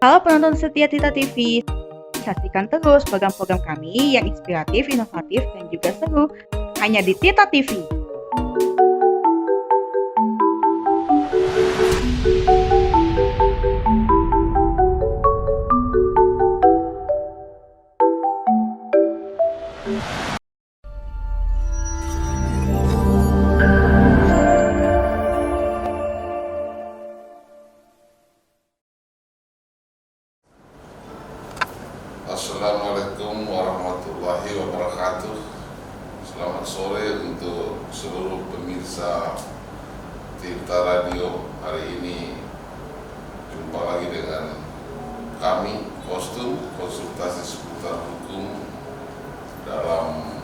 Halo penonton setia Tita TV, saksikan terus program-program kami yang inspiratif, inovatif, dan juga seru hanya di Tita TV. Assalamualaikum warahmatullahi wabarakatuh. Selamat sore untuk seluruh pemirsa Tirta Radio. Hari ini jumpa lagi dengan kami, Kostum, konsultasi seputar hukum dalam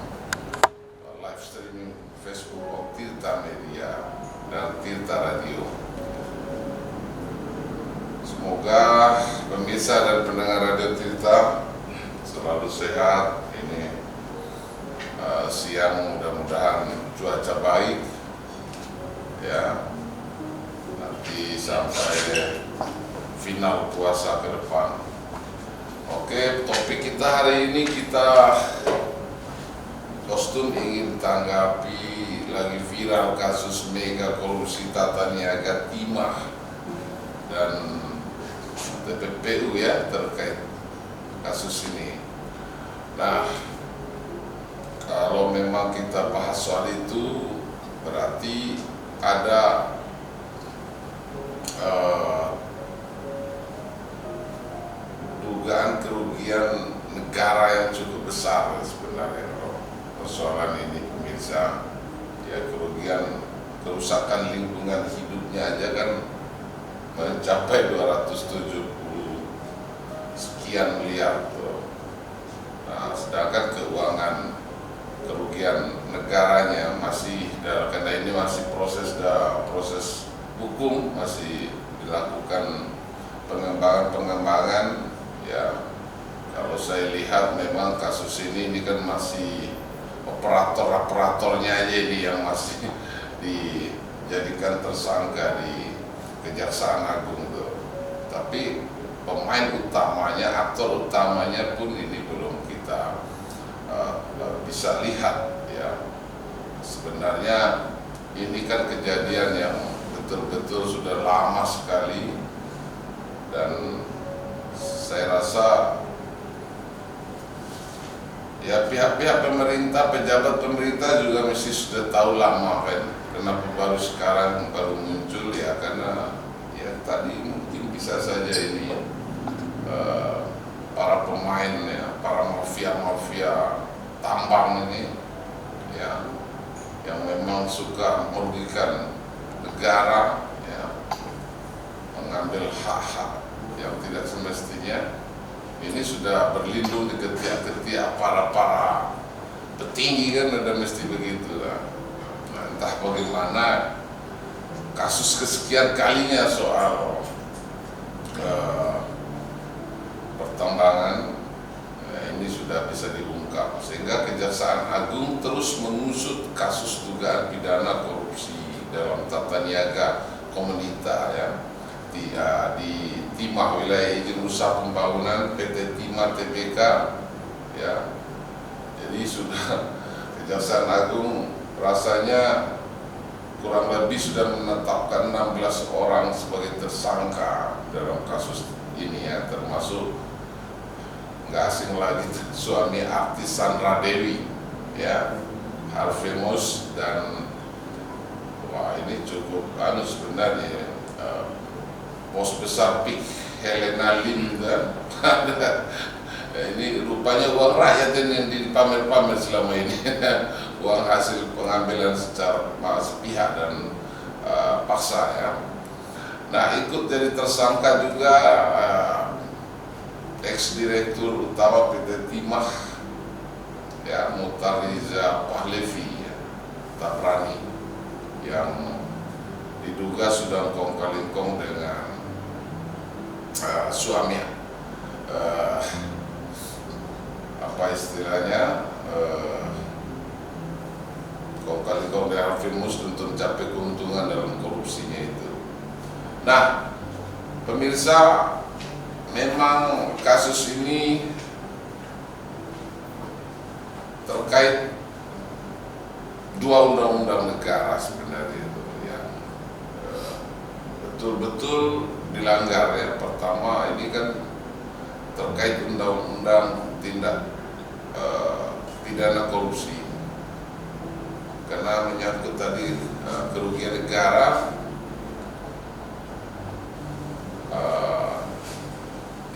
live streaming Facebook Tirta Media dan Tirta Radio. Semoga pemirsa dan pendengar Radio Tirta selalu sehat. Ini siang mudah-mudahan cuaca baik ya, nanti sampai final puasa ke depan. Oke, topik kita hari ini Kostum ingin tanggapi lagi viral kasus mega korupsi tata niaga timah dan TPPU ya, terkait kasus ini. Nah, kalau memang kita bahas soal itu, berarti ada dugaan kerugian negara yang cukup besar sebenarnya. Persoalan ini pemirsa, ya kerugian kerusakan lingkungan hidupnya aja kan mencapai 270 sekian miliar tuh. Nah, sedangkan keuangan kerugian negaranya masih karena ini masih proses hukum, masih dilakukan pengembangan ya. Kalau saya lihat memang kasus ini kan masih operatornya aja ini yang masih dijadikan tersangka di Kejaksaan Agung tuh. Tapi pemain utamanya, aktor utamanya pun ini belum kita bisa lihat ya. Sebenarnya ini kan kejadian yang betul-betul sudah lama sekali, dan saya rasa ya pihak-pihak pemerintah, pejabat pemerintah juga mesti sudah tahu lama kan. Kenapa baru sekarang baru muncul ya, karena ya tadi mungkin bisa saja ini para pemain ya, para mafia tambang ini ya, yang memang suka merugikan negara ya, mengambil hak-hak yang tidak semestinya. Ini sudah berlindung di ketiak para petinggi kan, ada mesti begitu lah. Nah, entah bagaimana kasus kesekian kalinya soal pertambangan ini sudah bisa diungkap, sehingga Kejaksaan Agung terus mengusut kasus dugaan pidana korupsi dalam tata niaga komunitas ya, di Timah Wilayah Izin Usaha Pembangunan PT Timah Tbk ya. Jadi sudah Kejaksaan Agung rasanya kurang lebih sudah menetapkan 16 orang sebagai tersangka dalam kasus ini ya, termasuk nggak asing lagi suami artis Sandra Dewi ya, Harvey Mois, dan wah ini cukup sebenarnya bos besar PIK Helena Lim dan ini rupanya uang rakyat yang dipamer-pamer selama ini uang hasil pengambilan secara sepihak dan paksa ya. Nah, ikut jadi tersangka juga ex-direktur utama PT Timah ya, Mutariza Pahlevi ya, Tabrani, yang diduga sudah kongkal-kong dengan suami apa istilahnya kongkal-kong dengan Harvey Mois untuk mencapai keuntungan dalam korupsinya itu. Nah, pemirsa, memang memang kasus ini terkait dua undang-undang negara sebenarnya itu yang betul-betul dilanggar ya. Pertama ini kan terkait undang-undang tindak pidana korupsi karena menyangkut tadi kerugian negara.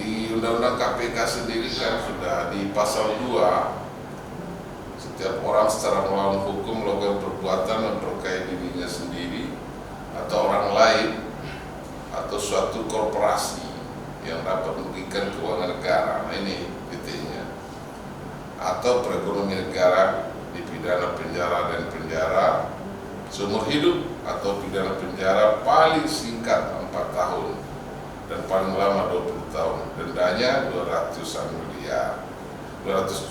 Di undang-undang KPK sendiri kan sudah di pasal 2, setiap orang secara melawan hukum melakukan perbuatan memperkaya dirinya sendiri atau orang lain atau suatu korporasi yang dapat merugikan keuangan negara. Nah ini titiknya. Atau perekonomian negara dipidana penjara dan penjara seumur hidup atau pidana penjara paling singkat 4 tahun dan paling lama 20 tahun. Dendanya 200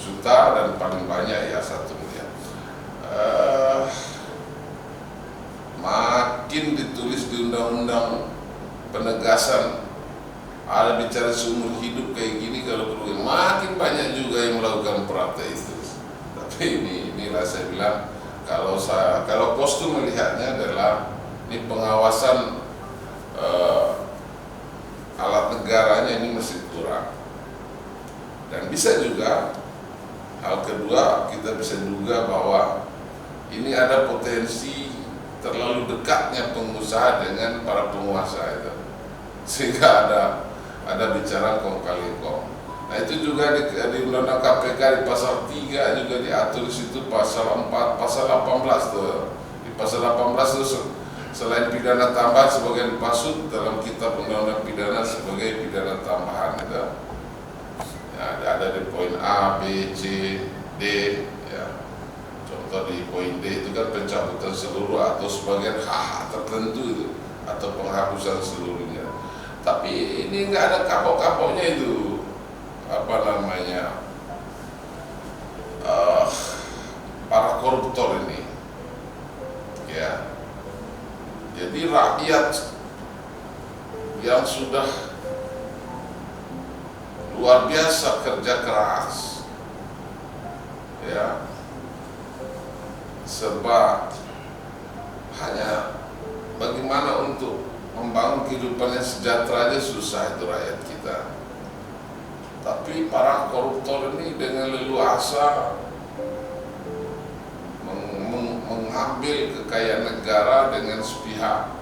juta dan paling banyak ya 1 miliar. Makin ditulis di undang-undang penegasan ada bicara seumur hidup kayak gini, kalau perlu makin banyak juga yang melakukan praktek itu. Tapi inilah saya bilang, kalau Postu melihatnya adalah ini pengawasan alat negaranya ini masih kurang. Dan bisa juga hal kedua, kita bisa duga bahwa ini ada potensi terlalu dekatnya pengusaha dengan para penguasa itu, sehingga ada bicara kong kali kong. Nah itu juga di undang-undang KPK di pasal 3 juga diatur di situ, pasal 4, pasal 18 tuh. Di pasal 18 itu selain pidana tambahan sebagai dimaksud dalam kitab undang-undang pidana sebagai pidana tambahan itu. Ya, ada di poin A, B, C, D ya. Contoh di poin D itu kan pencabutan seluruh atau sebagian hak tertentu itu, atau penghapusan seluruhnya. Tapi ini nggak ada kapok-kapoknya itu, apa namanya, para koruptor ini ya. Jadi rakyat yang sudah luar biasa kerja keras ya, sebab hanya bagaimana untuk membangun kehidupan yang sejahtera aja susah itu rakyat kita. Tapi para koruptor ini dengan leluasa mengambil kekayaan negara dengan sepihak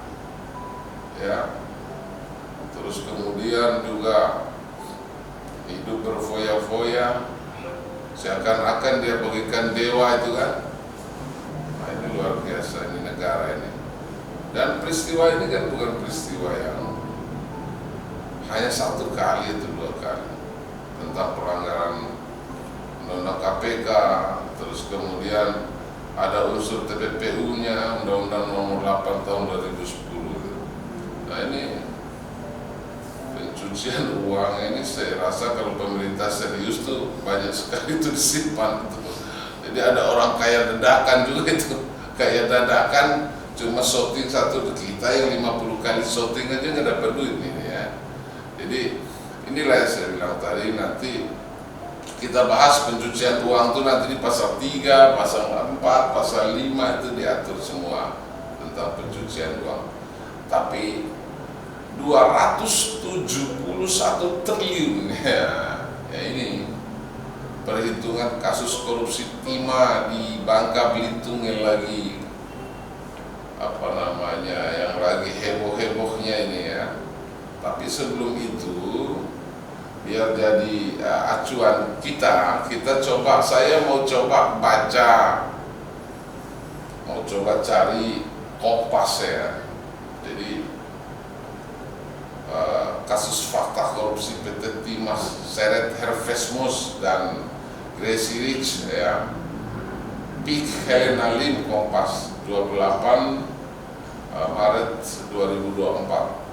ya. Terus kemudian juga hidup berfoya-foya seakan-akan dia bagikan dewa itu kan. Nah ini luar biasa ini negara ini. Dan peristiwa ini kan bukan peristiwa yang hanya 1 kali atau 2 kali, tentang pelanggaran undang-undang KPK, terus kemudian ada unsur TPPU-nya, Undang-Undang Nomor 8 Tahun 2010. Nah ini pencucian uang ini saya rasa kalau pemerintah serius tuh banyak sekali itu disimpan gitu. Jadi ada orang kaya dadakan juga itu, kaya dadakan cuma shooting satu, kita yang 50 kali shooting aja nggak dapat duit ini ya. Jadi inilah yang saya bilang tadi, nanti kita bahas pencucian uang itu nanti di pasal 3, pasal 4, pasal 5 itu diatur semua tentang pencucian uang. Tapi 271 triliun ya ini perhitungan kasus korupsi timah di Bangka Belitung yang lagi apa namanya, yang lagi heboh-hebohnya ini ya. Tapi sebelum itu biar jadi acuan kita coba, saya mau coba baca, mau coba cari Kompas ya. Jadi kasus fakta korupsi PT Timah seret Hervesmus dan Gracie Rich ya, Pik Helena Lim, Kompas 28 Maret 2024.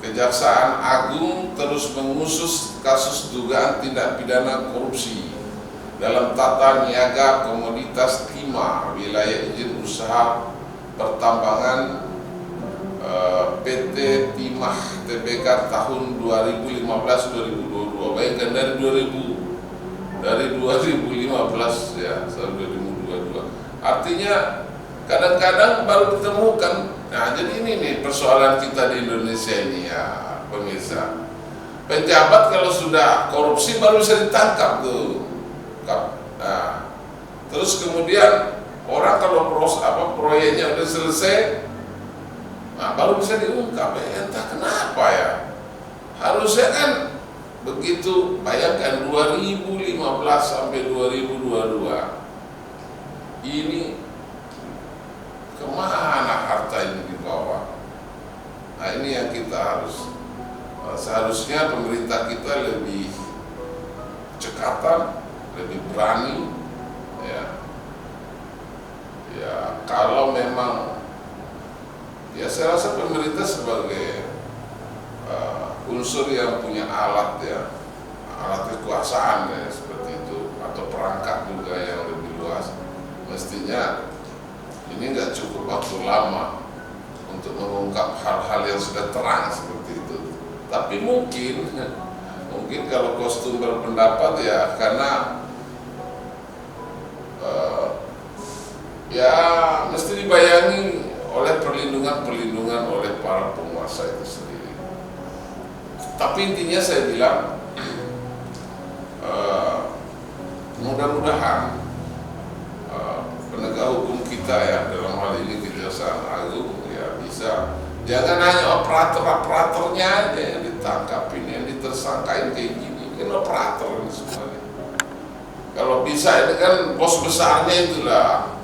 Kejaksaan Agung terus mengusut kasus dugaan tindak pidana korupsi dalam tata niaga komoditas timah wilayah izin usaha pertambangan PT Timah Tbk tahun 2015-2022. Bayangkan dari 2015 ya sampai 2022. Artinya kadang-kadang baru ditemukan. Nah, jadi ini nih persoalan kita di Indonesia ini ya, pemirsa. Pejabat kalau sudah korupsi baru bisa ditangkap tuh. Nah, terus kemudian orang kalau proyeknya udah selesai, nah, baru bisa diungkap. Entah kenapa ya. Harusnya kan begitu. Bayangkan 2015 sampai 2022. Ini kemana harta ini dibawa? Nah, ini yang kita harus, seharusnya pemerintah kita lebih cekatan, lebih berani, ya kalau memang, ya saya rasa pemerintah sebagai unsur yang punya alat kekuasaan ya, seperti itu, atau perangkat juga yang lebih luas, mestinya ini nggak cukup waktu lama untuk mengungkap hal-hal yang sudah terang seperti itu. Tapi mungkin kalau kostum berpendapat ya karena ya mesti dibayangi oleh perlindungan oleh para penguasa itu sendiri. Tapi intinya saya bilang mudah-mudahan penegak hukum kita ya, dalam hal ini Kejaksaan Agung ya, bisa, jangan hanya operatornya aja yang ditangkap ini, yang ditersangkain kayak gini, kan operator ini semuanya. Kalau bisa ini kan bos besarnya itulah,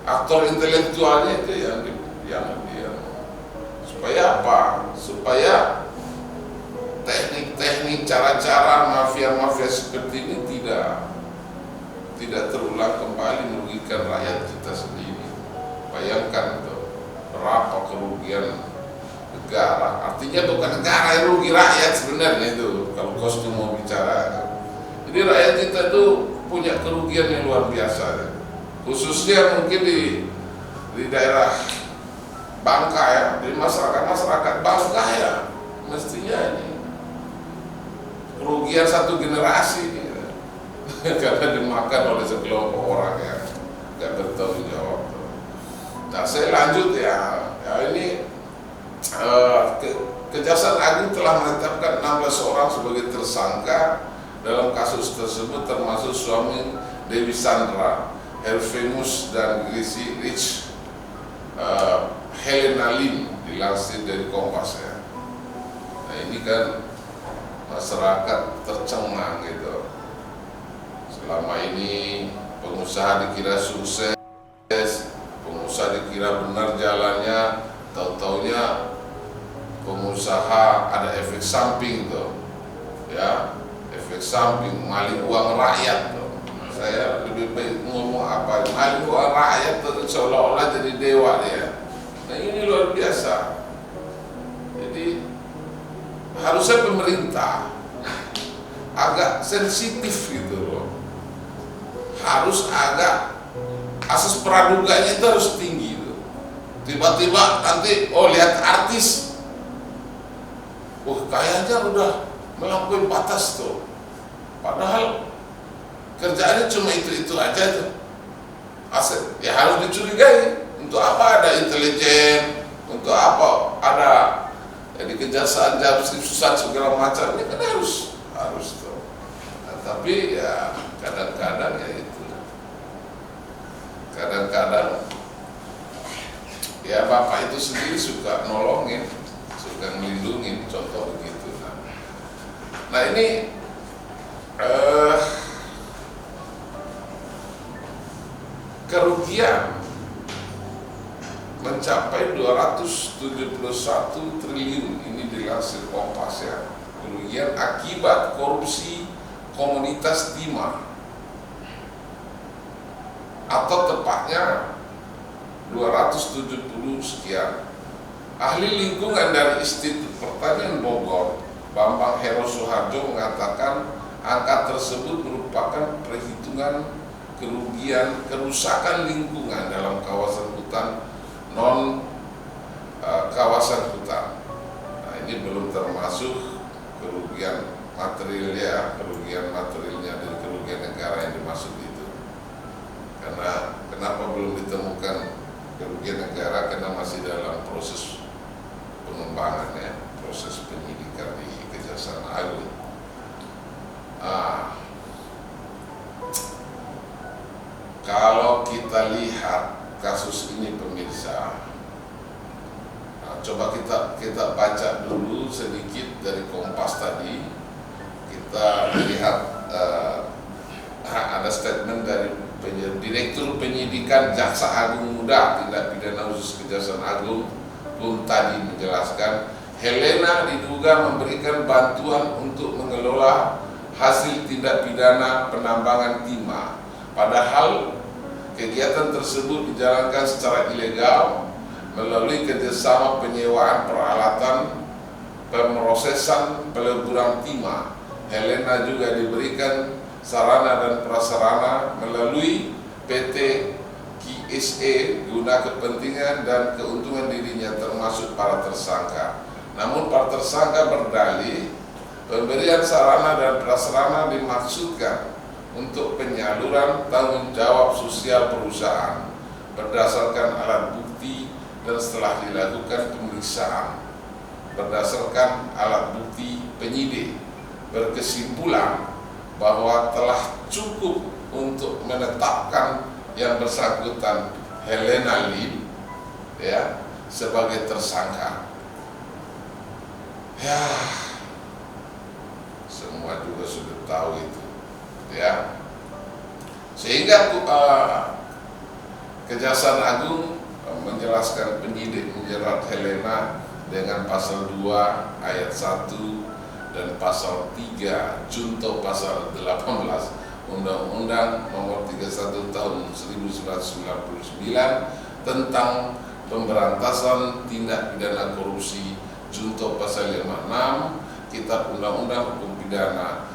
aktor intelektualnya itu yang supaya apa? Supaya teknik-teknik, cara-cara mafia-mafia seperti ini tidak terulang kembali merugikan rakyat kita sendiri. Bayangkan itu berapa kerugian negara. Artinya bukan negara yang rugi, rakyat sebenarnya itu kalau kostum mau bicara. Jadi rakyat kita itu punya kerugian yang luar biasa, khususnya mungkin di daerah Bangka ya, di masyarakat Bangka ya, mestinya ini kerugian satu generasi karena dimakan oleh sekelompok orang yang tidak bertanggung jawab. Nah, saya lanjut ya ini Kejaksaan Agung telah menetapkan 16 orang sebagai tersangka dalam kasus tersebut, termasuk suami Dewi Sandra, Hervemus dan Gracie Rich, Helena Lim, dilansir dari Kompas ya. Nah, ini kan masyarakat tercengang gitu. Selama ini pengusaha dikira sukses, pengusaha dikira benar jalannya, tahu-taunya pengusaha ada efek samping tuh, ya, efek samping maling uang rakyat tuh. Saya lebih baik ngomong apa, maling uang rakyat tuh seolah-olah jadi dewa dia. Nah, ini luar biasa. Jadi harusnya pemerintah agak sensitif gitu loh. Harus agak, asas praduganya itu harus tinggi itu. Tiba-tiba nanti lihat artis, kayaknya udah melampaui batas tuh, padahal kerjaannya cuma itu aja tuh. Ya harus dicurigai. Untuk apa ada intelijen, untuk apa ada di kejaksaan susah segala macam, ini kan harus tuh. Nah, tapi ya kadang-kadang ya itu, kadang-kadang ya bapak itu sendiri suka nolongin, suka melindungi, contoh begitu. Nah ini kerugian mencapai 271 triliun, ini dilansir Kompas ya, kerugian akibat korupsi komunitas Timah, atau tepatnya 270 sekian. Ahli lingkungan dari Institut Pertanian Bogor, Bambang Hero Suharjo, mengatakan angka tersebut merupakan perhitungan kerugian kerusakan lingkungan dalam kawasan hutan non kawasan hutan. Nah, ini belum termasuk kerugian materialnya dan kerugian negara yang dimaksud itu. Karena kenapa belum ditemukan kerugian negara? Karena masih dalam proses pengembangan ya, proses penyidikan di Kejaksaan Agung. Kalau kita lihat kasus ini pemirsa, coba kita baca dulu sedikit dari Kompas tadi. Kita lihat ada statement dari Direktur Penyidikan Jaksa Agung Muda Tindak Pidana Khusus Kejaksaan Agung pun tadi menjelaskan, Helena diduga memberikan bantuan untuk mengelola hasil tindak pidana penambangan timah. Padahal kegiatan tersebut dijalankan secara ilegal melalui kerjasama penyewaan peralatan pemrosesan peleburan timah. Helena juga diberikan sarana dan prasarana melalui PT KSE guna kepentingan dan keuntungan dirinya termasuk para tersangka. Namun para tersangka berdalih pemberian sarana dan prasarana dimaksudkan untuk penyaluran tanggung jawab sosial perusahaan berdasarkan alat bukti dan setelah dilakukan pemeriksaan berdasarkan alat bukti, penyidik berkesimpulan bahwa telah cukup untuk menetapkan yang bersangkutan Helena Lim ya sebagai tersangka. Ya, semua juga sudah tahu itu ya, sehingga Kejaksaan Agung menjelaskan penyidik menjerat Helena dengan pasal 2 ayat 1 dan pasal 3 junto pasal 18 Undang-Undang Nomor 31 Tahun 1999 tentang pemberantasan tindak pidana korupsi junto pasal 56 Kitab Undang-Undang Hukum Pidana.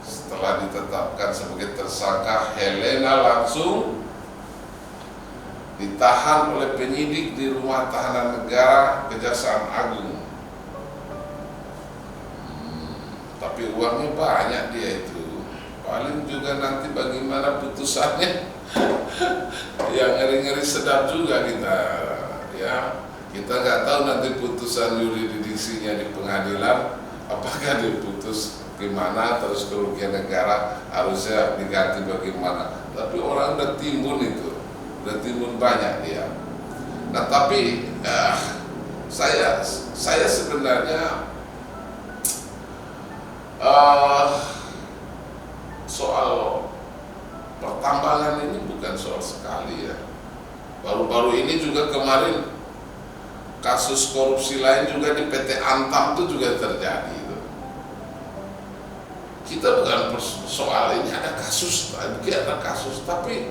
Setelah ditetapkan sebagai tersangka, Helena langsung ditahan oleh penyidik di Rumah Tahanan Negara Kejaksaan Agung. Tapi uangnya banyak dia itu. Paling juga nanti bagaimana putusannya yang ngeri-ngeri sedap juga kita ya. Kita nggak tahu nanti putusan yurisdiksinya di pengadilan apakah diputus gimana, terus kerugian negara harusnya diganti bagaimana. Tapi orang udah timbun itu, udah timbun banyak dia. Nah tapi saya sebenarnya soal pertambangan ini bukan soal sekali ya. Baru-baru ini juga kemarin kasus korupsi lain juga di PT Antam itu juga terjadi. Kita bukan soal ini ada kasus, tapi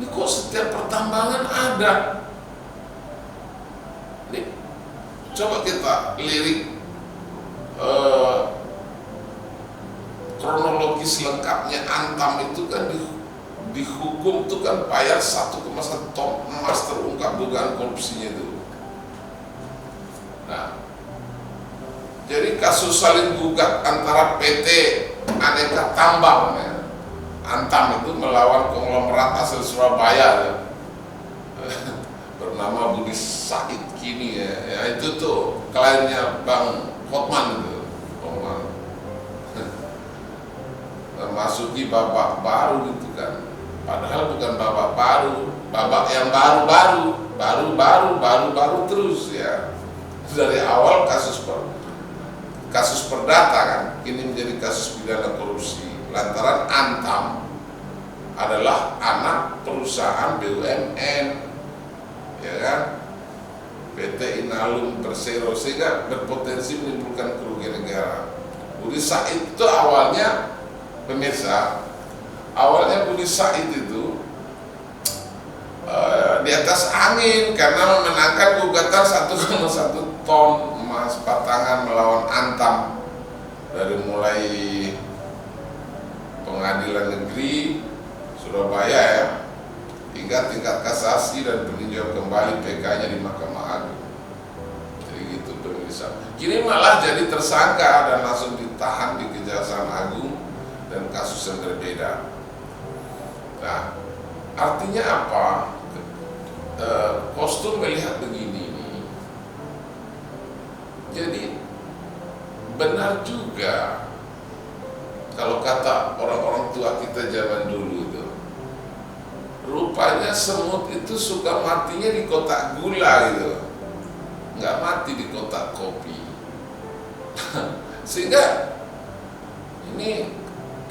ini kok setiap pertambangan ada. Ini coba kita lirik kronologis lengkapnya. Antam itu kan dihukum tuh kan bayar 1,1 ton emas terungkap dugaan korupsinya itu. Nah, jadi kasus saling gugat antara PT Aneka Tambang ya, Antam itu melawan konglomerat asal Surabaya ya, bernama Budi Said kini ya, itu tuh kliennya Bang Hotman itu, memasuki babak baru gitu kan, padahal bukan babak baru, babak yang baru terus ya, dari awal kasus perdata kan, ini menjadi kasus pidana korupsi lantaran Antam adalah anak perusahaan BUMN ya kan, PT Inalum Persero, sehingga berpotensi menimbulkan kerugian negara. Budi Said itu awalnya pemirsa, Budi Said itu di atas angin karena memenangkan gugatan 1,1 ton emas batangan melawan Antam dari mulai Pengadilan Negeri Surabaya ya, hingga hingga tingkat kasasi dan peninjauan kembali PK-nya di Mahkamah Agung. Jadi gitu pemirsa. Kini malah jadi tersangka dan langsung ditahan di Kejaksaan Agung dan kasus yang berbeda. Nah, artinya apa? Kostum melihat begini nih. Jadi benar juga kalau kata orang-orang tua kita zaman dulu itu, rupanya semut itu suka matinya di kotak gula gitu, nggak mati di kotak kopi. Sehingga ini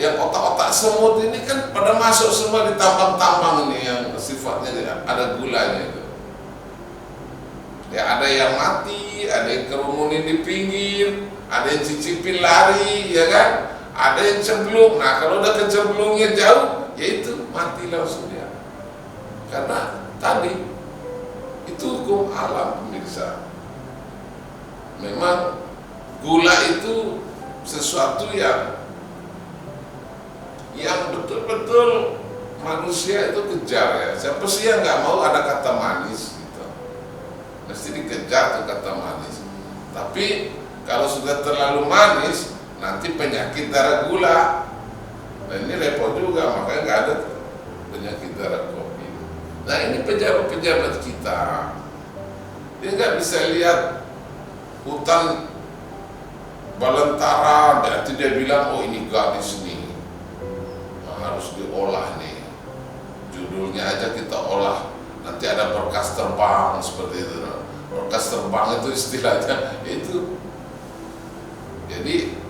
yang otak-otak semut ini kan pada masuk semua di tambang-tambang ini yang sifatnya ada gulanya itu. Ya ada yang mati, ada yang kerumunin di pinggir, ada yang cicipin lari, ya kan? Ada yang cemplung. Nah kalau udah kecemplungnya jauh, ya itu mati langsung dia. Karena tadi itu hukum alam pemirsa. Memang gula itu sesuatu yang betul-betul manusia itu kejar ya. Siapa sih yang nggak mau ada kata manis gitu? Mesti dikejar tuh kata manis. Tapi kalau sudah terlalu manis, nanti penyakit darah gula. Nah ini repot juga, makanya nggak ada penyakit darah kopi. Nah ini pejabat-pejabat kita, dia nggak bisa lihat hutan belantara, nanti dia bilang oh ini gadis nih. Harus diolah nih, judulnya aja kita olah, nanti ada berkas terbang seperti itu. Berkas terbang itu istilahnya itu. Jadi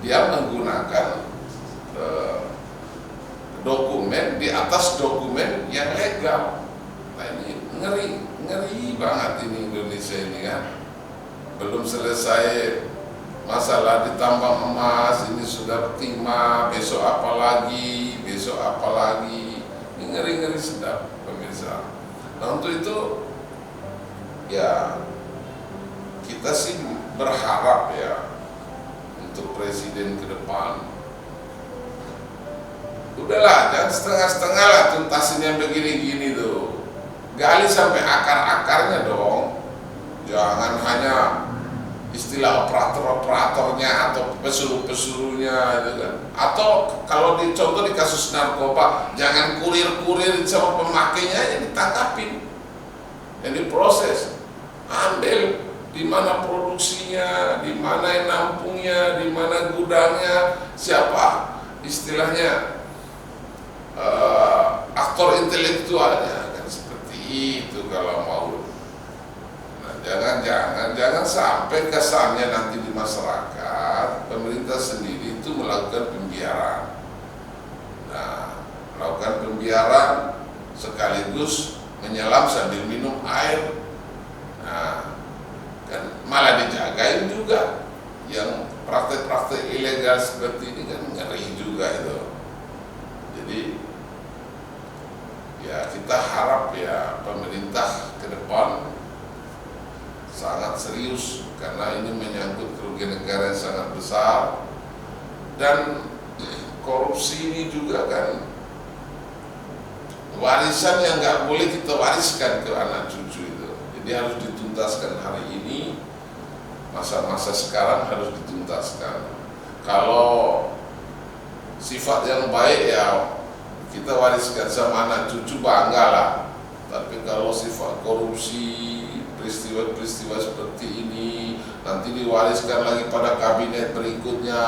dia menggunakan dokumen di atas dokumen yang legal. Nah ini ngeri banget ini Indonesia ini kan. Belum selesai masalah di tambang emas, ini sudah timah, besok apa lagi, ini ngeri sedap pemirsa. Nah untuk itu ya kita sih berharap ya untuk presiden ke depan, udahlah jangan setengah-setengah lah tuntasin yang begini-gini tuh, gali sampai akar-akarnya dong, jangan hanya istilah operator-operatornya atau pesuruh-pesuruhnya gitu kan. Atau kalau dicontoh di kasus narkoba, jangan kurir-kurir sama pemakainya yang ditangkapin, yang diproses, ambil di mana produksinya, di mana yang nampungnya, di mana gudangnya, siapa istilahnya aktor intelektualnya kan seperti itu kalau mau. Jangan sampai kesannya nanti di masyarakat pemerintah sendiri itu melakukan pembiaran. Nah, melakukan pembiaran sekaligus menyelam sambil minum air. Nah, kan malah dijagain juga. Yang praktek-praktek ilegal seperti ini kan ngeri juga itu. Jadi ya kita harap ya pemerintah ke depan sangat serius karena ini menyangkut kerugian negara yang sangat besar, dan korupsi ini juga kan warisan yang nggak boleh kita wariskan ke anak cucu itu. Jadi harus dituntaskan hari ini, masa-masa sekarang harus dituntaskan. Kalau sifat yang baik ya kita wariskan sama anak cucu, bangga lah. Tapi kalau sifat korupsi, peristiwa-peristiwa seperti ini nanti diwariskan lagi pada kabinet berikutnya,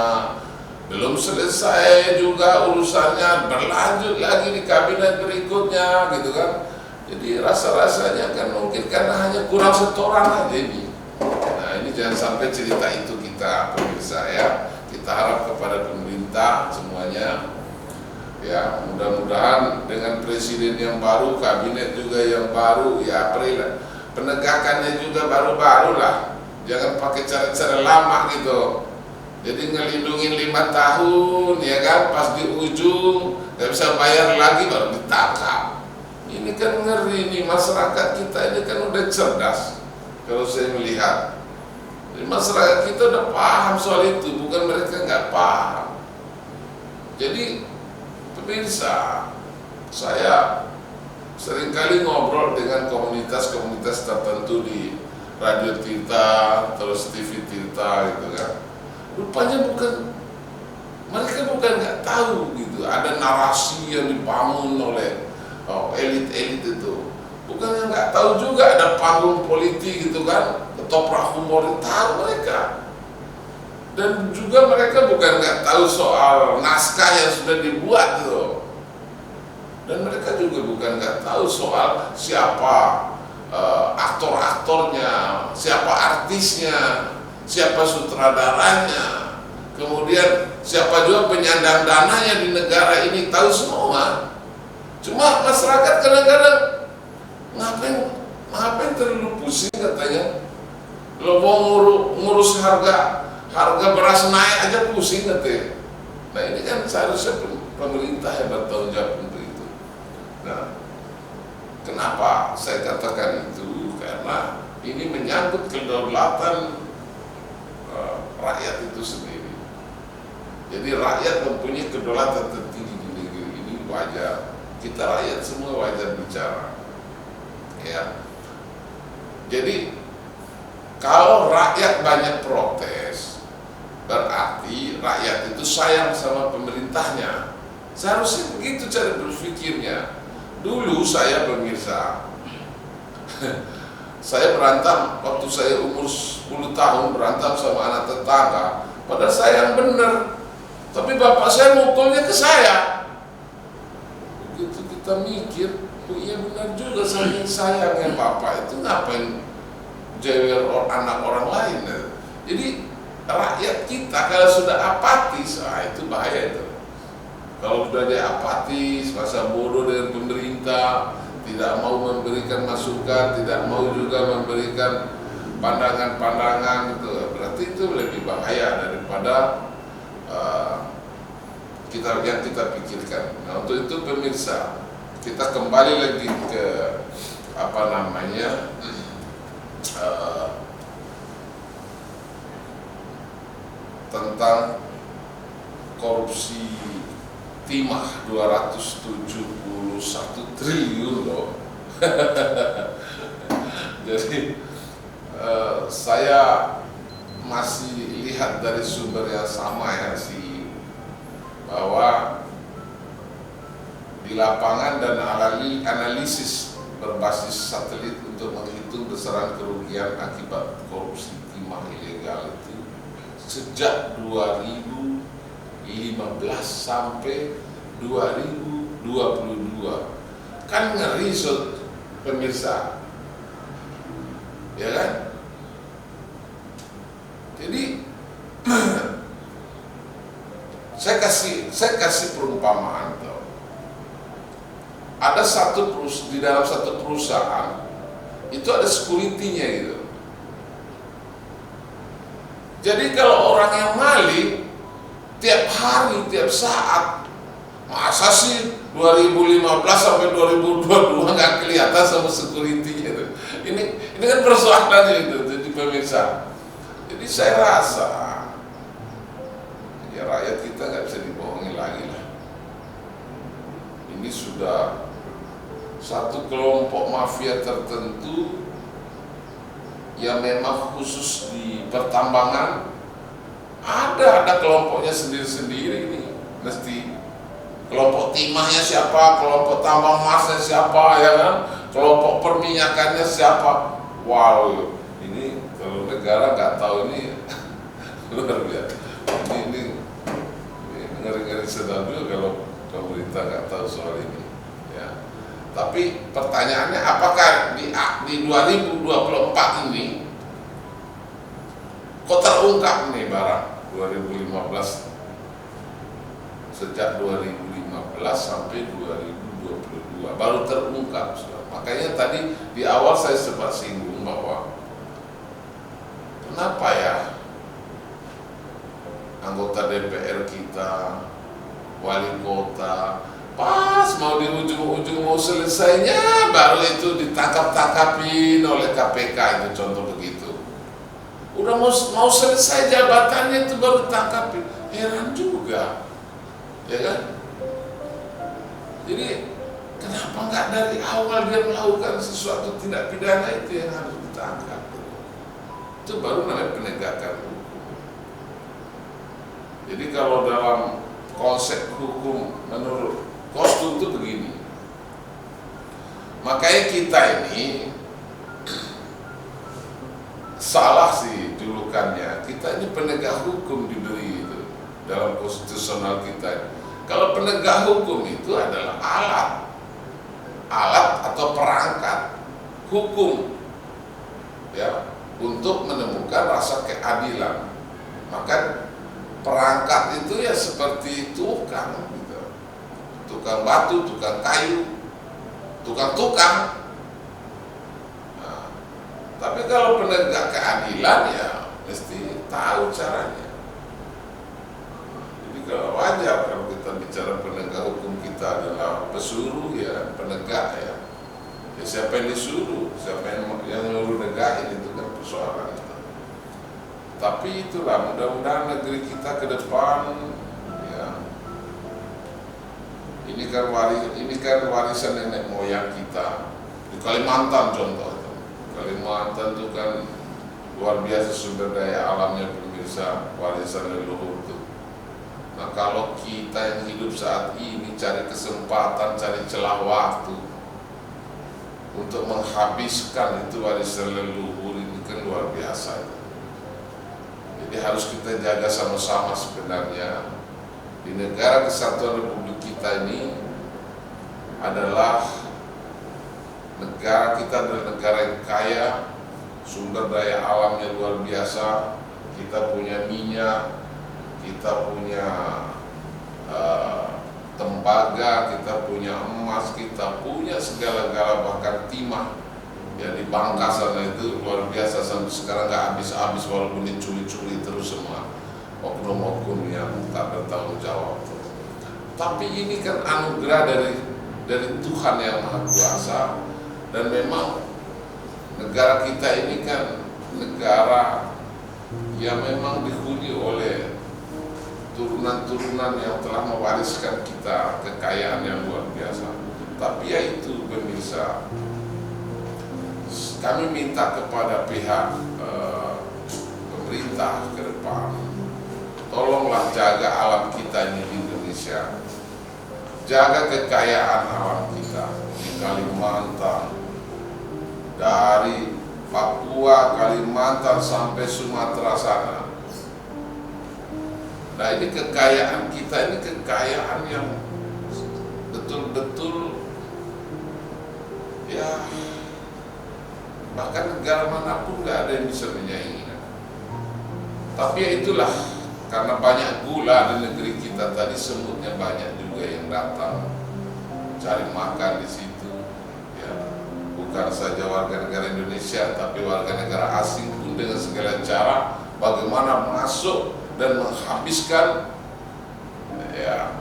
belum selesai juga urusannya, berlanjut lagi di kabinet berikutnya gitu kan. Jadi rasa-rasanya kan mungkin karena hanya kurang setoran aja ini. Nah ini jangan sampai cerita itu kita pemirsa ya. Kita harap kepada pemerintah semuanya ya, mudah-mudahan dengan presiden yang baru, kabinet juga yang baru ya, penegakannya juga baru-baru lah, jangan pakai cara-cara lama gitu. Jadi ngelindungin 5 tahun ya kan, pas di ujung gak bisa bayar lagi baru ditangkap. Ini kan ngeri nih, masyarakat kita ini kan udah cerdas kalau saya melihat. Jadi masyarakat kita udah paham soal itu, bukan mereka nggak paham. Jadi pemirsa, saya seringkali ngobrol dengan komunitas-komunitas tertentu di Radio Tirta, terus TV Tirta gitu kan. Rupanya mereka bukan nggak tahu gitu, ada narasi yang dibangun oleh elit-elit itu. Bukan yang nggak tahu juga ada panggung politik gitu kan, ketoprak humor, tahu mereka. Dan juga mereka bukan nggak tahu soal naskah yang sudah dibuat gitu. Dan mereka juga bukan nggak tahu soal siapa aktor-aktornya, siapa artisnya, siapa sutradaranya, kemudian siapa juga penyandang dananya di negara ini, tahu semua. Cuma masyarakat kadang-kadang ngapain terlalu pusing katanya. Lo mau ngurus harga beras naik aja pusing katanya. Nah ini kan seharusnya pemerintah yang bertanggung jawab untuk itu. Nah, kenapa saya katakan itu? Karena ini menyangkut kedaulatan rakyat itu sendiri. Jadi rakyat mempunyai kedaulatan tertinggi di negeri ini, wajar. Kita rakyat semua wajar bicara. Ya. Jadi kalau rakyat banyak protes, berarti rakyat itu sayang sama pemerintahnya. Seharusnya begitu cara berpikirnya. Dulu saya pemirsa, saya berantem waktu saya umur 10 tahun, berantem sama anak tetangga. Padahal saya yang benar, tapi bapak saya mukulnya ke saya. Begitu kita mikir, oh iya benar juga, saking sayangnya bapak itu ngapain jewer anak orang lain. Jadi rakyat kita kalau sudah apatis, itu bahaya itu. Kalau sudah dia apatis, masa bodoh dengan pemerintah, tidak mau memberikan masukan, tidak mau juga memberikan pandangan-pandangan, gitu. Berarti itu lebih bahaya daripada yang kita pikirkan. Nah untuk itu pemirsa, kita kembali lagi ke tentang korupsi timah 271 triliun loh. Jadi saya masih lihat dari sumber yang sama ya, bahwa di lapangan dan analisis berbasis satelit untuk menghitung besaran kerugian akibat korupsi timah ilegal itu sejak 2015 sampai 2022 kan ngeri pemirsa, ya kan? Jadi saya kasih perumpamaan tuh. Ada di dalam satu perusahaan itu ada security-nya gitu. Jadi kalau orang yang maling tiap hari, tiap saat, masa sih 2015 sampai 2022 nggak kelihatan sama security-nya itu. Ini kan persoalannya itu, jadi pemirsa. Jadi saya rasa ya rakyat kita nggak bisa dibohongi lagi lah. Ini sudah satu kelompok mafia tertentu yang memang khusus di pertambangan. Ada kelompoknya sendiri-sendiri ini. Mesti kelompok timahnya siapa, kelompok tambang emasnya siapa, ya kan? Kelompok perminyakannya siapa. Wow, ini kalau negara nggak tahu ini luar biasa. Ini ngeri-ngeri sedang juga kalau pemerintah nggak tahu soal ini. Ya. Tapi pertanyaannya, apakah di 2024 ini kok terungkap nih barang 2015 sejak 2015 sampai 2022 baru terungkap. Makanya tadi di awal saya sempat singgung bahwa kenapa ya anggota DPR kita, wali kota, pas mau di ujung-ujung mau selesainya baru itu ditangkap-tangkapin oleh KPK, itu contoh begitu. Udah mau selesai jabatannya itu baru ditangkapin, heran juga, ya kan? Jadi Kenapa nggak dari awal dia melakukan sesuatu tindak pidana itu yang harus ditangkap? Itu baru namanya penegakan hukum. Jadi kalau dalam konsep hukum menurut kostum itu begini. Makanya kita ini salah sih julukannya. Kita ini penegak hukum diberi itu dalam konstitusional kita. Kalau penegak hukum itu adalah alat atau perangkat hukum ya untuk menemukan rasa keadilan. Maka perangkat itu ya seperti tukang gitu. Tukang batu, tukang kayu, tukang. Nah, tapi kalau penegak keadilan ya mesti tahu caranya. Jadi kalau wajar kalau kita bicara penegak hukum, kita adalah pesuruh ya, penegak ya. Ya siapa yang disuruh, siapa yang nyuruh negain itu kan persoalan itu. Tapi itulah, mudah-mudahan negeri kita ke depan ya. Ini kan warisan nenek moyang kita. Di Kalimantan contoh itu. Kalimantan itu kan luar biasa sumber daya alamnya pemirsa, warisan leluhur itu. Nah kalau kita yang hidup saat ini cari kesempatan, cari celah waktu untuk menghabiskan itu warisan leluhur ini kan luar biasa itu. Jadi harus kita jaga sama-sama sebenarnya. Di negara kesatuan Republik kita ini adalah negara yang kaya, sumber daya alamnya luar biasa. Kita punya minyak, kita punya tembaga, kita punya emas, kita punya segala-gala, bahkan timah ya di Bangka sana itu luar biasa sampai sekarang nggak habis-habis walaupun dicuri-curi terus semua oknum-oknum yang tak bertanggung jawab. Tapi ini kan anugerah dari Tuhan yang Maha Kuasa, dan memang negara kita ini kan negara yang memang dihuni oleh turunan-turunan yang telah mewariskan kita kekayaan yang luar biasa. Tapi ya itu pemirsa, kami minta kepada pihak pemerintah ke depan, tolonglah jaga alam kita ini di Indonesia, jaga kekayaan alam kita di Kalimantan, dari Papua, Kalimantan sampai Sumatera sana. Nah ini kekayaan kita, ini kekayaan yang betul-betul ya, bahkan negara manapun nggak ada yang bisa menyainginya. Tapi ya itulah, karena banyak gula di negeri kita tadi, semutnya banyak juga yang datang cari makan di situ ya. Bukan saja warga negara Indonesia, tapi warga negara asing pun dengan segala cara bagaimana masuk dan menghabiskan ya,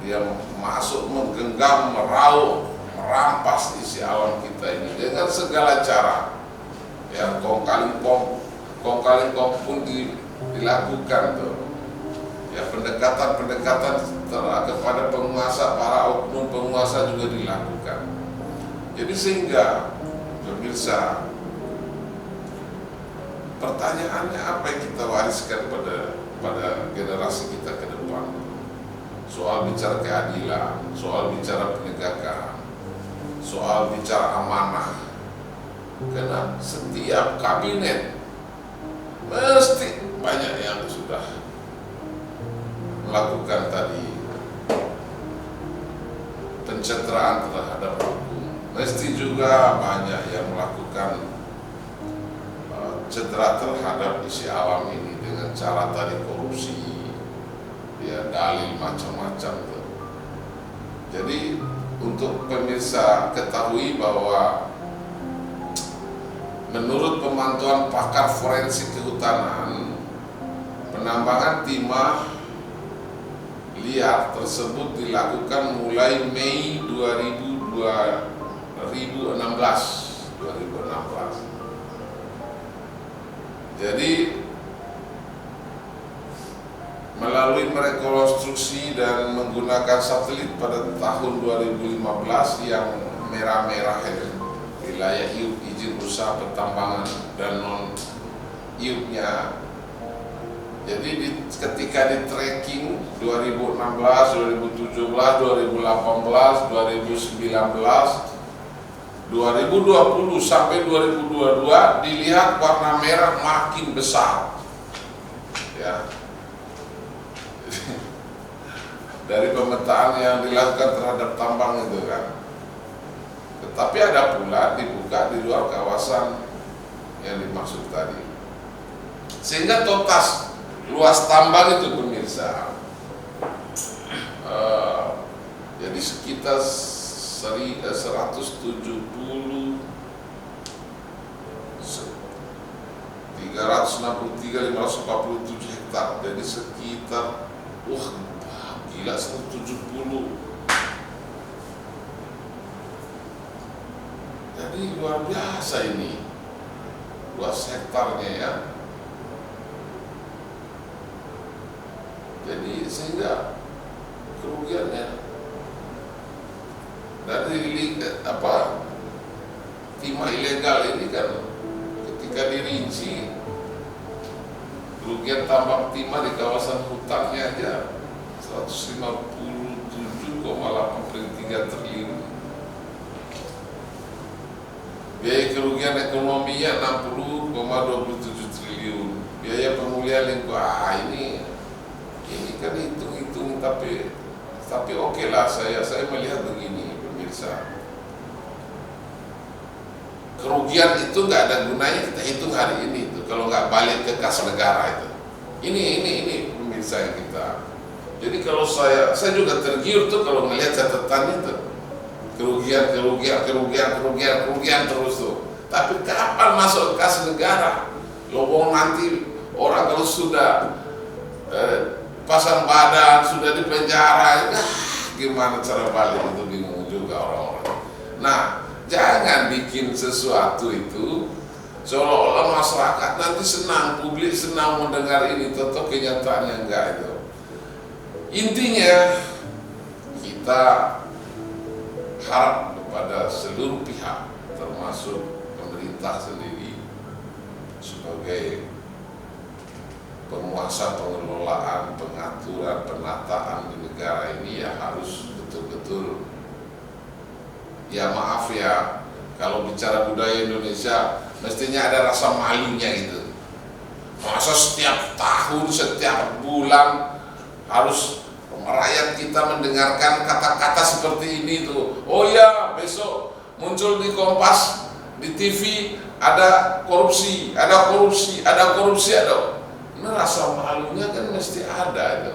dia masuk, menggenggam, meraup, merampas isi alam kita ini dengan segala cara ya. Kong kali kong pun dilakukan tuh ya, pendekatan kepada penguasa, para oknum penguasa juga dilakukan. Jadi sehingga pemirsa, pertanyaannya apa yang kita wariskan pada generasi kita ke depan? Soal bicara keadilan, soal bicara penegakan, soal bicara amanah. Karena setiap kabinet mesti banyak yang sudah melakukan tadi pencitraan terhadap hukum. Mesti juga banyak yang melakukan cedera terhadap isi alam ini dengan cara tadi korupsi ya, dalil macam-macam tuh. Jadi untuk pemirsa ketahui bahwa menurut pemantauan pakar forensik kehutanan, penambangan timah liar tersebut dilakukan mulai Mei 2016. Jadi melalui merekonstruksi dan menggunakan satelit pada tahun 2015 yang merah-merah itu, wilayah IUP izin usaha pertambangan dan non IUP-nya. Jadi ketika di tracking 2016, 2017, 2018, 2019, 2020 sampai 2022 dilihat warna merah makin besar, ya. Dari pemetaan yang dilakukan terhadap tambang itu kan. Tetapi ada pula dibuka di luar kawasan yang dimaksud tadi. Sehingga total luas tambang itu pemirsa, jadi sekitar 170 363.547 hektar, jadi sekitar gila 170. Jadi luar biasa ini luas hektarnya ya. Jadi sehingga kerugiannya dari timah ilegal ini kan ketika dirinci kerugian tambang timah di kawasan hutannya aja 157,83 triliun. Biaya kerugian ekonominya 60,27 triliun. Biaya pemulihan lingkungan ini kan hitung-hitung tapi oke lah saya melihat begini pemirsa. Kerugian itu nggak ada gunanya kita hitung hari ini itu kalau nggak balik ke kas negara itu. Ini pemirsa yang kita. Jadi kalau saya juga tergiur tuh kalau melihat catatan itu kerugian terus tuh. Tapi kapan masuk kas negara? Lobong nanti orang kalau sudah pasang badan sudah di penjara, gimana cara balik itu bingung juga orang-orang. Nah, jangan bikin sesuatu itu seolah-olah masyarakat nanti senang, publik senang mendengar ini, tetap kenyataannya enggak itu. Intinya kita harap kepada seluruh pihak termasuk pemerintah sendiri sebagai penguasa pengelolaan, pengaturan, penataan di negara ini ya harus betul-betul ya maaf ya kalau bicara budaya Indonesia mestinya ada rasa malunya gitu. Masa setiap tahun, setiap bulan harus rakyat kita mendengarkan kata-kata seperti ini tuh. Oh ya, besok muncul di Kompas, di TV ada korupsi. Ini rasa malunya kan mesti ada itu.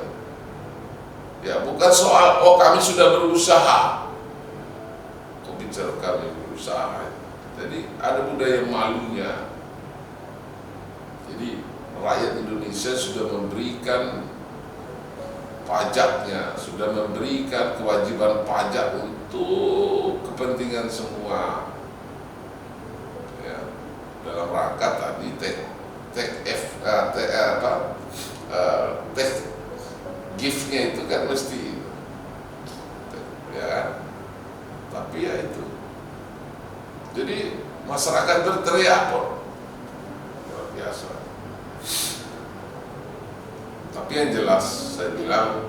Ya bukan soal kami sudah berusaha. Kok bicara kami berusaha? Jadi ada budaya malunya. Jadi rakyat Indonesia sudah memberikan pajaknya, sudah memberikan kewajiban pajak untuk kepentingan semua. Ya, dalam rangka tadi gift-nya itu kan mesti ya, tapi ya itu jadi masyarakat berteriak luar biasa. Tapi yang jelas saya bilang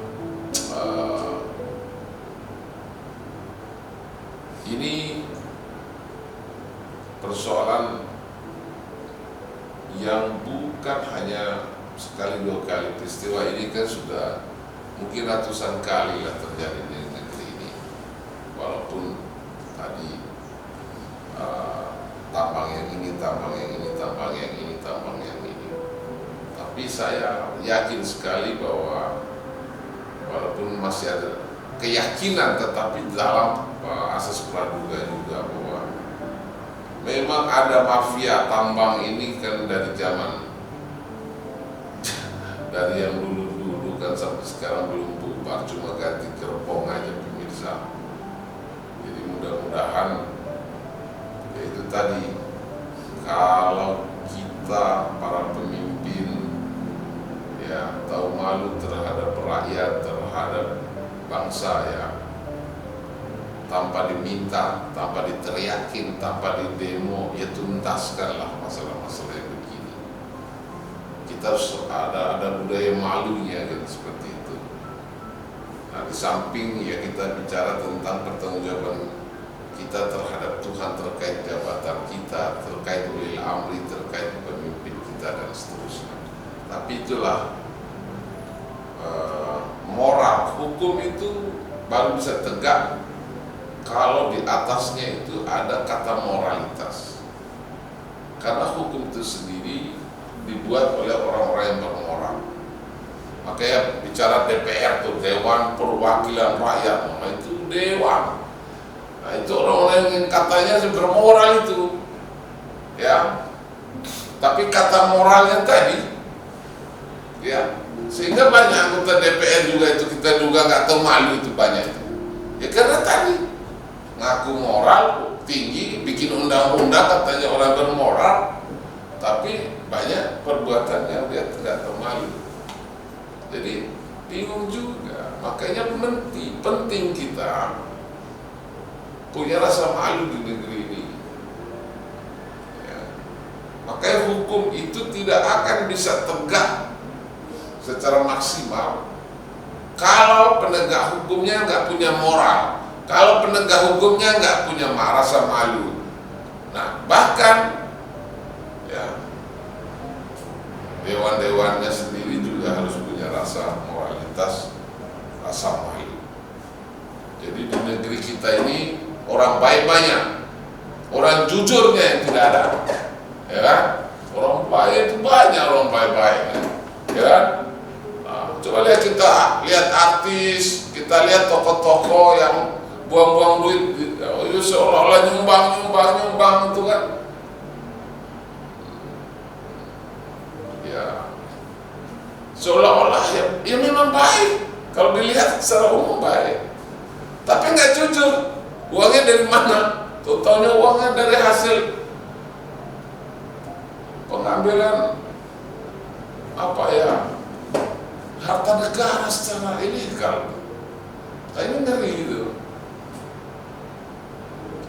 ini persoalan yang bukan hanya sekali dua kali. Peristiwa ini kan sudah mungkin ratusan kali lah terjadi di negeri ini. Walaupun tadi tambang yang ini, tambang yang ini, tambang yang ini, tambang yang ini. Tapi saya yakin sekali bahwa walaupun masih ada keyakinan, tetapi dalam asas praduga juga bahwa memang ada mafia tambang ini kan dari zaman dari yang dulu kan sampai sekarang belum bubar, cuma ganti gerbong aja pemirsa. Jadi mudah-mudahan ya itu tadi, kalau kita para pemimpin ya tahu malu terhadap bangsa ya, tanpa diminta, tanpa diteriakin, tanpa didemo, ya tuntaskanlah masalah-masalah yang begini. Kita harus ada budaya malunya gitu, seperti itu. Nah, di samping ya kita bicara tentang pertanggungjawaban kita terhadap Tuhan terkait jabatan kita, terkait ulil amri, terkait pemimpin kita dan seterusnya. Tapi itulah moral, hukum itu baru bisa tegak kalau di atasnya itu ada kata moralitas. Karena hukum itu sendiri dibuat oleh orang-orang yang bermoral. Makanya bicara DPR itu Dewan Perwakilan Rakyat, nah itu dewan. Nah itu orang-orang yang katanya bermoral itu, ya. Tapi kata moralnya tadi, ya, sehingga banyak anggota DPR juga itu kita juga nggak tahu malu itu banyak itu. Ya karena tadi ngaku moral tinggi, bikin undang-undang katanya orang bermoral, tapi banyak perbuatan yang dia tidak tahu malu. Jadi bingung juga. Makanya penting kita punya rasa malu di negeri ini. Ya. Makanya hukum itu tidak akan bisa tegak secara maksimal kalau penegak hukumnya nggak punya moral, kalau penegak hukumnya nggak punya rasa malu. Nah bahkan ya dewan-dewannya sendiri juga harus punya rasa moralitas, rasa malu. Jadi di negeri kita ini orang baik banyak, orang jujurnya yang tidak ada, ya kan? Orang baik itu banyak, orang baik-baik, ya kan? Nah, coba kita lihat artis, kita lihat tokoh-tokoh yang buang-buang duit, seolah-olah nyumbang itu kan? Ya, seolah-olah ya memang baik, kalau dilihat secara umum baik, tapi nggak jujur. Uangnya dari mana? Totalnya uangnya dari hasil pengambilan harta negara secara ilegal. Nah ini ngeri gitu.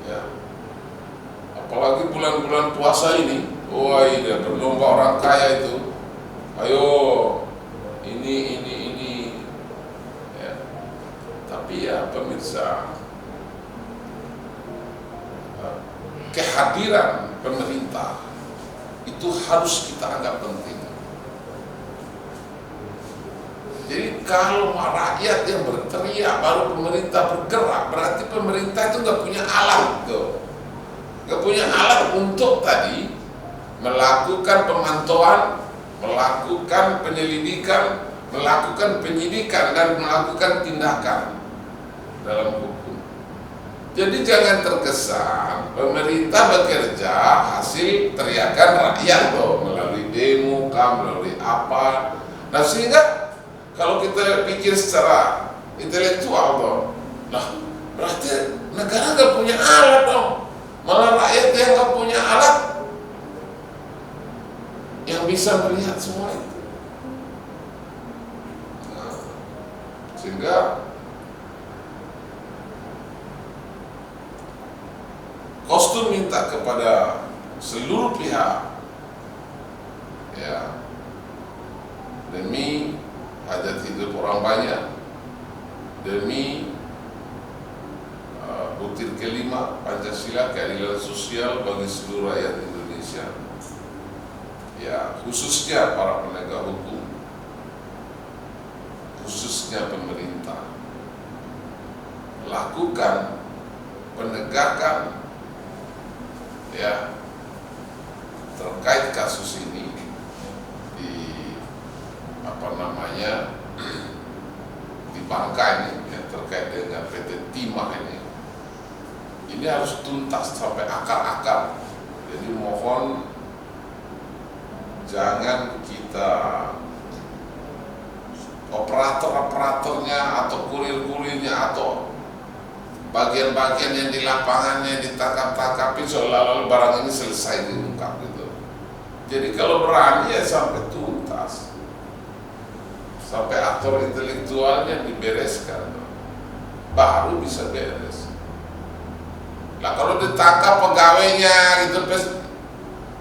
Ya. Apalagi bulan-bulan puasa ini, wah ini berlomba orang kaya itu. Ayo ini. Ya. Tapi ya pemirsa, kehadiran pemerintah itu harus kita anggap penting. Jadi kalau rakyat yang berteriak baru pemerintah bergerak, berarti pemerintah itu nggak punya alat tuh, nggak punya alat untuk tadi melakukan pemantauan, melakukan penyelidikan, melakukan penyidikan dan melakukan tindakan dalam hukum. Jadi jangan terkesan pemerintah bekerja hasil teriakan rakyat loh, melalui demo, melalui apa. Nah sehingga kalau kita pikir secara intelektual loh, nah berarti negara nggak punya alat dong, malah rakyat yang nggak punya alat yang bisa melihat semua itu. Nah, sehingga Kostum minta kepada seluruh pihak, ya, demi hajat hidup orang banyak, demi butir kelima Pancasila, keadilan sosial bagi seluruh rakyat Indonesia, ya, khususnya para penegak hukum, khususnya pemerintah, lakukan penegakan ya terkait kasus ini di di Bangka ini ya, terkait dengan PT Timah ini harus tuntas sampai akar-akar. Jadi mohon jangan kita operator-operatornya atau kurir-kurirnya atau bagian-bagian yang di lapangannya ditangkap-tangkapin seolah-olah barang ini selesai diungkap gitu. Jadi kalau berani ya sampai tuntas, sampai aktor intelektualnya dibereskan. baru bisa beres. Nah kalau ditangkap pegawainya gitu,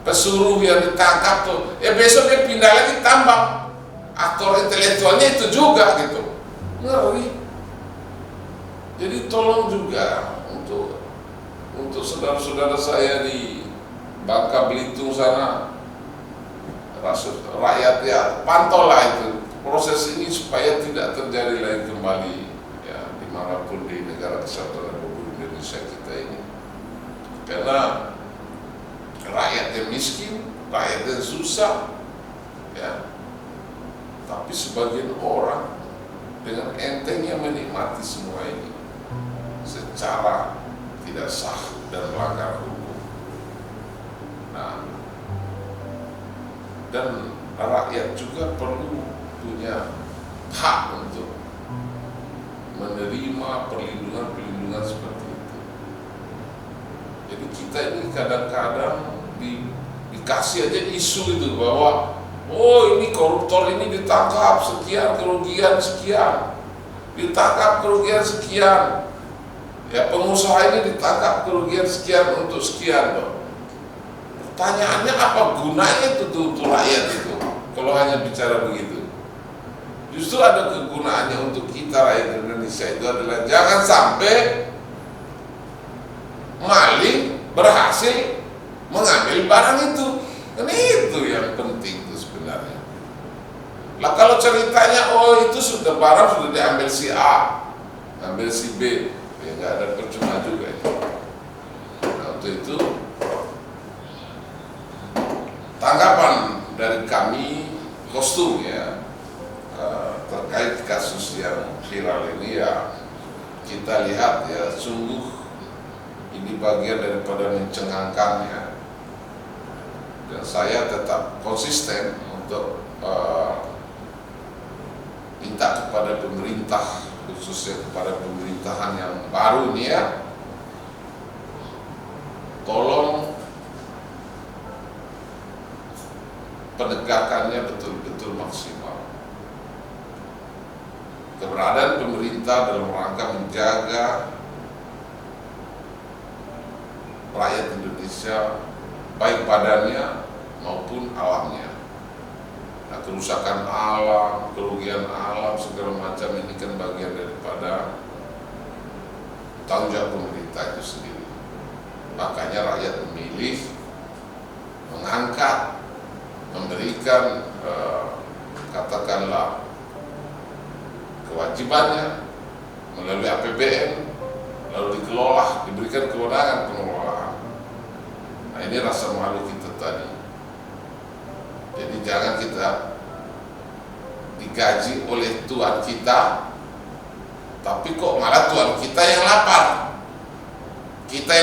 pesuruh yang ditangkap tuh, ya besok dia pindah lagi tambang. Aktor intelektualnya itu juga gitu, ngeri. Jadi tolong juga untuk saudara-saudara saya di Bangka Belitung sana, rakyat ya pantaulah itu proses ini supaya tidak terjadi lagi kembali ya dimanapun di negara kesatuan Republik Indonesia kita ini. Karena rakyat yang miskin, rakyat yang susah, ya, tapi sebagian orang dengan entengnya menikmati semua ini secara tidak sah dan melanggar hukum. Nah, dan rakyat juga perlu punya hak untuk menerima perlindungan seperti itu. Jadi kita ini kadang-kadang dikasih aja isu itu bahwa oh ini koruptor ini ditangkap sekian, kerugian sekian, ditangkap kerugian sekian, ya pengusaha ini ditangkap kerugian sekian untuk sekian loh. Pertanyaannya apa gunanya itu untuk rakyat itu kalau hanya bicara begitu? Justru ada kegunaannya untuk kita rakyat Indonesia itu adalah jangan sampai maling berhasil mengambil barang itu. Kan itu yang penting itu sebenarnya. Lah kalau ceritanya oh itu sudah barang sudah diambil si A, ambil si B, ya nggak ada percuma juga ya. Nah untuk itu tanggapan dari kami kostum ya terkait kasus yang viral ini ya kita lihat ya sungguh ini bagian daripada mencengangkan ya. Dan saya tetap konsisten untuk minta kepada pemerintah, khususnya kepada pemerintahan yang baru ini ya, tolong penegakannya betul-betul maksimal. Keberadaan pemerintah dalam rangka menjaga rakyat Indonesia baik badannya maupun alamnya. Nah, kerusakan alam, kerugian alam segala macam ini kan bagian daripada tanggung jawab pemerintah itu sendiri. Makanya rakyat memilih, mengangkat, memberikan katakanlah kewajibannya melalui APBN, lalu dikelola, diberikan kewenangan pengelolaan. Nah ini rasa malu kita tadi. Jadi jangan kita digaji oleh Tuhan kita, tapi kok malah Tuhan kita yang lapar. Kita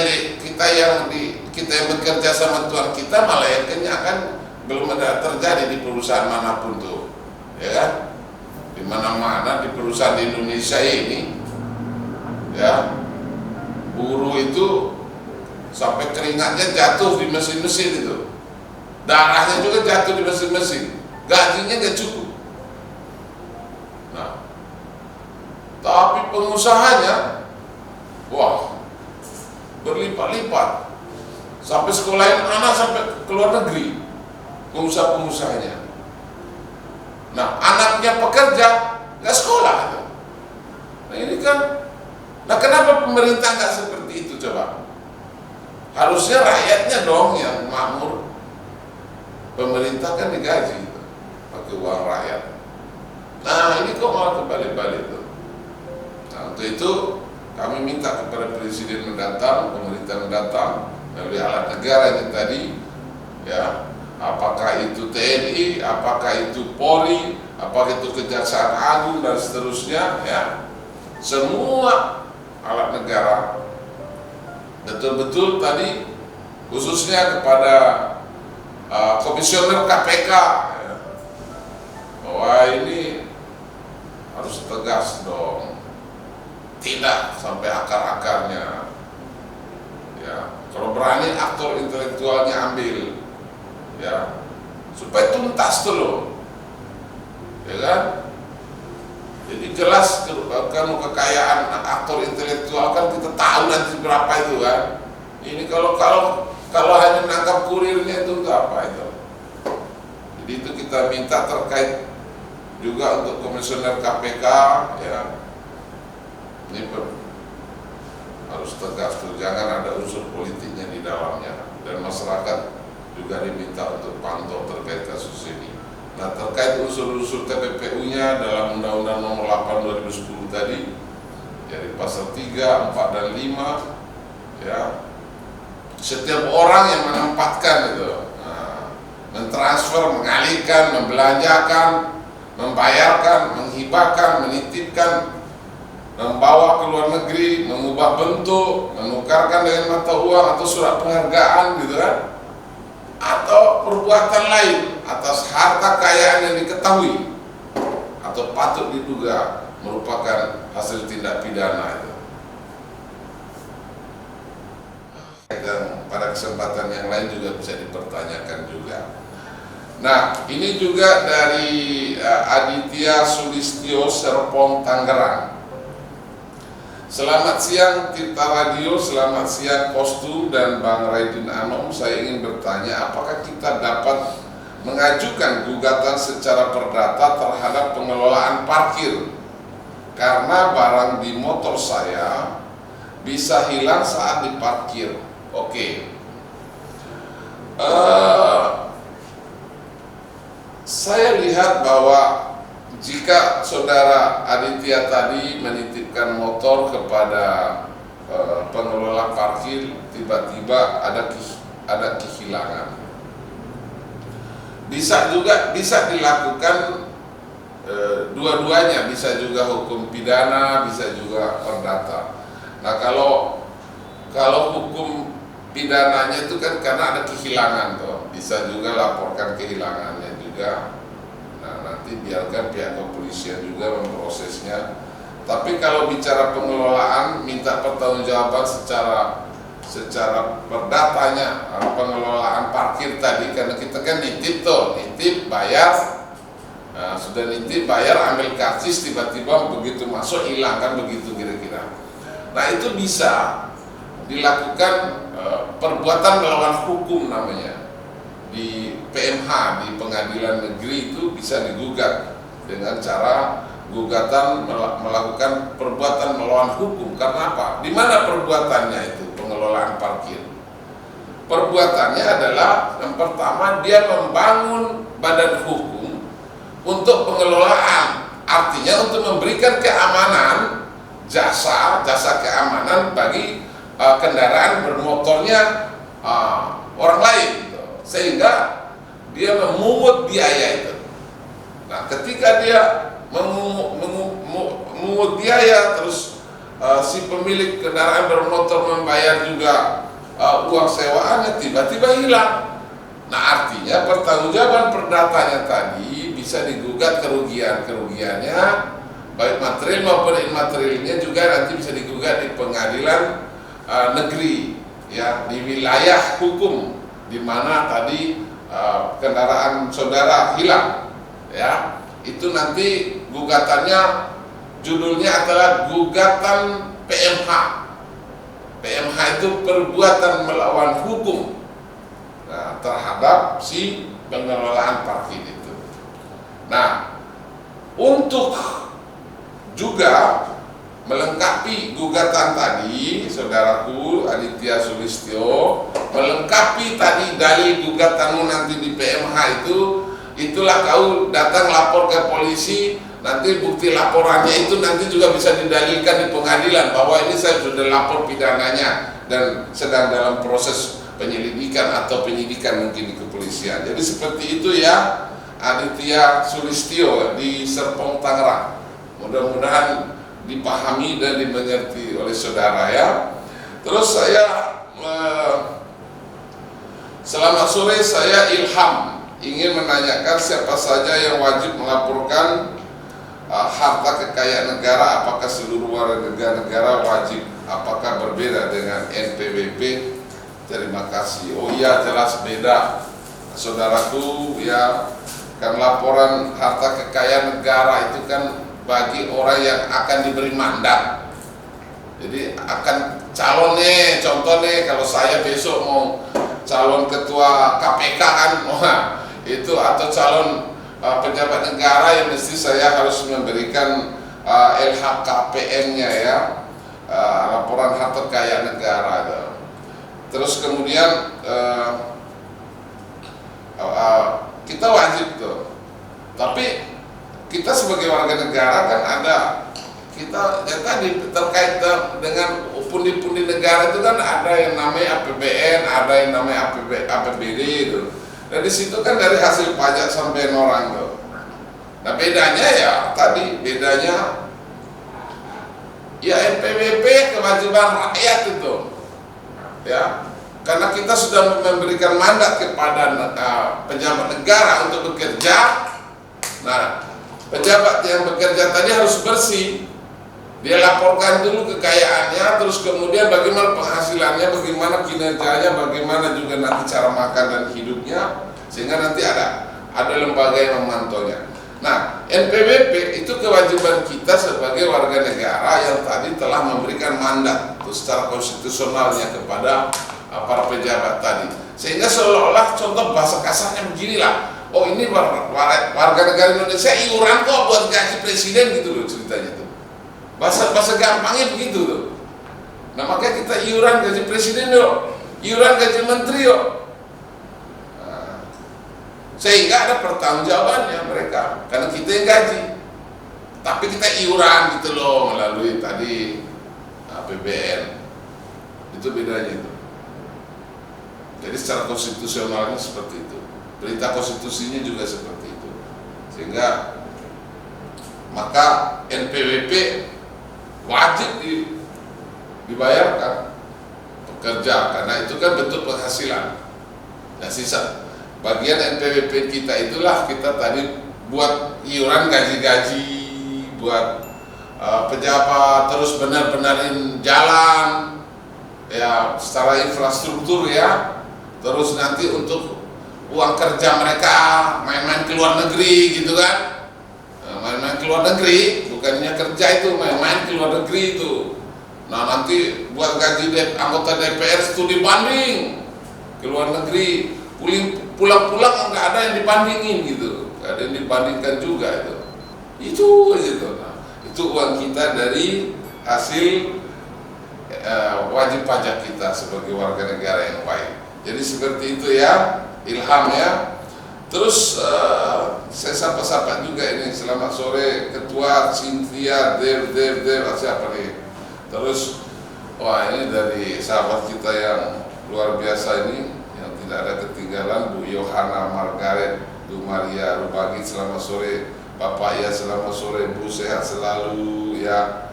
yang bekerja sama Tuhan kita malah yang kenyang kan belum ada terjadi di perusahaan manapun tuh, ya kan? Di mana-mana di perusahaan di Indonesia ini, ya buruh itu sampai keringatnya jatuh di mesin-mesin itu, darahnya juga jatuh di mesin-mesin, gajinya nggak cukup. Nah, tapi pengusahanya, wah, berlipat-lipat, sampai sekolahin anak sampai ke luar negeri, pengusaha-pengusahanya. Nah, anaknya pekerja, nggak sekolah. Nah ini kan, nah kenapa pemerintah nggak seperti itu coba? Harusnya rakyatnya dong yang makmur. Pemerintah kan digaji pakai uang rakyat. Nah ini kok malah kebalik-balik tuh. Nah untuk itu kami minta kepada Presiden mendatang, pemerintah mendatang melalui alat negara yang tadi, ya, apakah itu TNI, apakah itu Polri, apakah itu Kejaksaan Agung dan seterusnya, ya, semua alat negara betul-betul tadi khususnya kepada komisioner KPK ya, bahwa ini harus tegas dong, tidak sampai akar-akarnya, ya, kalau berani aktor intelektualnya ambil, ya, supaya tuntas tuh loh, ya kan? Jadi jelas kan kekayaan aktor intelektual kan kita tahu nanti berapa itu kan. Ini kalau hanya menangkap kurirnya itu untuk apa itu? Jadi itu kita minta terkait juga untuk komisioner KPK ya. Ini harus tegas tuh, jangan ada unsur politiknya di dalamnya, dan masyarakat juga diminta untuk pantau terkait kasus ini. Nah, terkait unsur-unsur TPPU-nya dalam Undang-Undang Nomor 8 2010 tadi, dari pasal 3, 4 dan 5 ya, setiap orang yang menempatkan itu, mentransfer, mengalihkan, membelanjakan, membayarkan, menghibahkan, menitipkan, membawa ke luar negeri, mengubah bentuk, menukarkan dengan mata uang atau surat penghargaan gitu kan, atau perbuatan lain atas harta kekayaan yang diketahui atau patut diduga merupakan hasil tindak pidana itu. Dan pada kesempatan yang lain juga bisa dipertanyakan juga. Nah, ini juga dari Aditya Sulistyo, Serpong, Tangerang. Selamat siang Tirta Radio, selamat siang Kostu dan Bang Raidin Anom. Saya ingin bertanya, apakah kita dapat mengajukan gugatan secara perdata terhadap pengelolaan parkir? Karena barang di motor saya bisa hilang saat diparkir. Oke. Saya lihat bahwa jika saudara Aditya tadi menitipkan motor kepada pengelola parkir, tiba-tiba ada kehilangan, bisa dilakukan dua-duanya, bisa juga hukum pidana, bisa juga perdata. Nah, kalau hukum pidananya itu kan karena ada kehilangan tuh, bisa juga laporkan kehilangannya juga. Nah, nanti biarkan pihak kepolisian juga memprosesnya. Tapi kalau bicara pengelolaan, minta pertanggungjawaban secara perdatanya, pengelolaan parkir tadi, karena kita kan nitip bayar, sudah nitip bayar, ambil karcis, tiba-tiba begitu masuk hilang, kan begitu kira-kira. Nah, itu bisa dilakukan perbuatan melawan hukum namanya. Di PMH, di pengadilan negeri itu bisa digugat dengan cara gugatan melakukan perbuatan melawan hukum. Karena apa? Di mana perbuatannya itu pengelolaan parkir? Perbuatannya adalah yang pertama, dia membangun badan hukum untuk pengelolaan, artinya untuk memberikan keamanan, jasa keamanan bagi kendaraan bermotornya orang lain, sehingga dia memungut biaya itu. Nah, ketika dia memungut biaya, terus si pemilik kendaraan bermotor membayar juga uang sewaannya, tiba-tiba hilang. Nah, artinya pertanggungjawaban perdatanya tadi bisa digugat kerugiannya, baik material maupun imaterialnya juga nanti bisa digugat di pengadilan negeri, ya, di wilayah hukum di mana tadi kendaraan saudara hilang, ya. Itu nanti gugatannya judulnya adalah gugatan PMH. PMH itu perbuatan melawan hukum, nah, terhadap si pengelolaan parkir itu. Nah, untuk juga melengkapi gugatan tadi, saudaraku Aditya Sulistyo, melengkapi tadi dalil gugatanmu nanti di PMH itu, itulah kau datang lapor ke polisi, nanti bukti laporannya itu nanti juga bisa didalilkan di pengadilan bahwa ini saya sudah lapor pidananya dan sedang dalam proses penyelidikan atau penyidikan mungkin di kepolisian. Jadi seperti itu ya, Aditya Sulistyo di Serpong, Tangerang. Mudah-mudahan dipahami dan dimengerti oleh saudara ya. Terus saya selamat sore, saya Ilham, ingin menanyakan siapa saja yang wajib melaporkan harta kekayaan negara, apakah seluruh warga negara wajib, apakah berbeda dengan NPWP? Terima kasih. Oh iya, jelas beda, saudaraku ya, kan laporan harta kekayaan negara itu kan bagi orang yang akan diberi mandat. Jadi akan calon nih, contoh nih kalau saya besok mau calon ketua KPK kan, itu atau calon pejabat negara yang mesti saya harus memberikan LHKPN-nya ya, laporan harta kekayaan negara. Terus kemudian kita wajib tuh, tapi kita sebagai warga negara kan ada kita ya tadi terkait dengan pundi-pundi negara itu kan ada yang namanya APBN, ada yang namanya APBD itu. Dan di situ kan dari hasil pajak sampai orang tuh. Nah bedanya ya tadi bedanya ya NPWP kewajiban rakyat itu ya, karena kita sudah memberikan mandat kepada pejabat negara untuk bekerja. Nah pejabat yang bekerja tadi harus bersih. Dia laporkan dulu kekayaannya, terus kemudian bagaimana penghasilannya, bagaimana kinerjanya, bagaimana juga nanti cara makan dan hidupnya, sehingga nanti ada lembaga yang memantaunya. Nah, NPWP itu kewajiban kita sebagai warga negara yang tadi telah memberikan mandat secara konstitusionalnya kepada para pejabat tadi. Sehingga seolah-olah contoh bahasa kasarnya beginilah, oh ini warga negara Indonesia iuran kok buat gaji presiden gitu loh ceritanya tuh. Bahasa gampangnya begitu tuh. Nah makanya kita iuran gaji presiden yuk, iuran gaji menteri yuk. Nah, sehingga ada pertanggungjawabannya mereka, karena kita yang gaji. Tapi kita iuran gitu loh melalui tadi APBN. Itu bedanya itu. Jadi secara konstitusionalnya seperti itu. Perintah konstitusinya juga seperti itu. Sehingga maka NPWP wajib dibayarkan pekerja, karena itu kan bentuk penghasilan. Nah sisa bagian NPWP kita itulah kita tadi buat iuran gaji-gaji, buat pejabat, terus benar-benarin jalan ya secara infrastruktur ya, terus nanti untuk uang kerja mereka main-main ke luar negeri gitu kan, main-main ke luar negeri, bukannya kerja itu, main-main ke luar negeri itu. Nah nanti buat gaji anggota DPR studi banding ke luar negeri, pulang-pulang nggak ada yang dibandingin gitu, nggak ada yang dibandingkan juga itu gitu. Nah, itu uang kita dari hasil wajib pajak kita sebagai warga negara yang baik. Jadi seperti itu ya, Ilham ya. Terus saya sapa-sapa juga ini, selamat sore Ketua Cynthia Dev siapa nih. Terus wah ini dari sahabat kita yang luar biasa ini, yang tidak ada ketinggalan, Bu Yohana Margaret Dumaria Rubagi, selamat sore Bapak ya, selamat sore Bu, sehat selalu ya.